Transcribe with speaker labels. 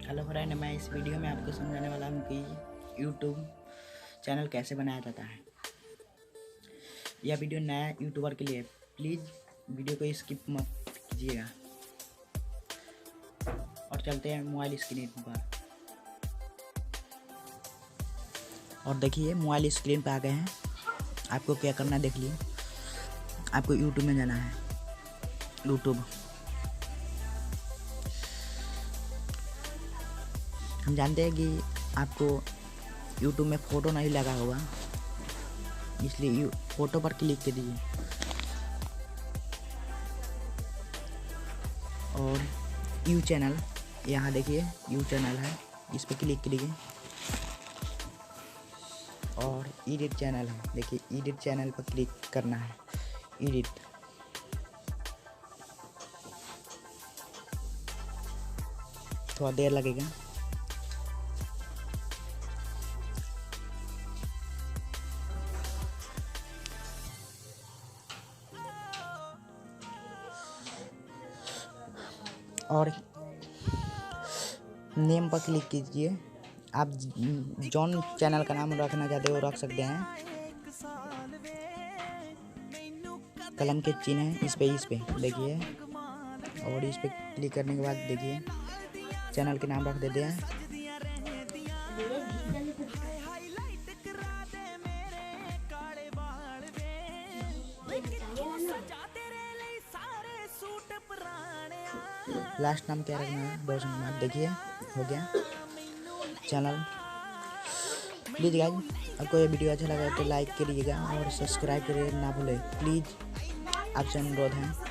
Speaker 1: Hello friend, मैं इस video में आपको समझाने वाला हूँ कि यूट्यूब चैनल कैसे बनाया जाता है। यह वीडियो नया यूट्यूबर के लिए, प्लीज़ वीडियो को स्किप मत कीजिएगा। और चलते हैं मोबाइल स्क्रीन पर। और देखिए मोबाइल स्क्रीन पर आ गए हैं। आपको क्या करना है देख लिए। आपको यूट्यूब में जाना है। यूट्यूब हम जानते हैं कि आपको यूट्यूब में फ़ोटो नहीं लगा होगा, इसलिए फ़ोटो पर क्लिक कीजिए और यू चैनल, यहाँ देखिए यू चैनल है, इस पर क्लिक कीजिए। और एडिट चैनल है, देखिए एडिट चैनल पर क्लिक करना है। एडिट थोड़ा देर लगेगा। और नेम पर क्लिक कीजिए। आप जौन चैनल का नाम रखना चाहते हो रख सकते हैं। कलम के चिन्ह है, इस पे देखिए। और इस पे क्लिक करने के बाद देखिए चैनल के नाम रख देते हैं। लास्ट नाम क्या रखना है, रोशन कुमार। देखिए हो गया चैनल। प्लीज़ गाइस, आपको ये वीडियो अच्छा लगा तो लाइक करिएगा और सब्सक्राइब करिएगा ना भूलें, प्लीज़ आपसे अनुरोध है।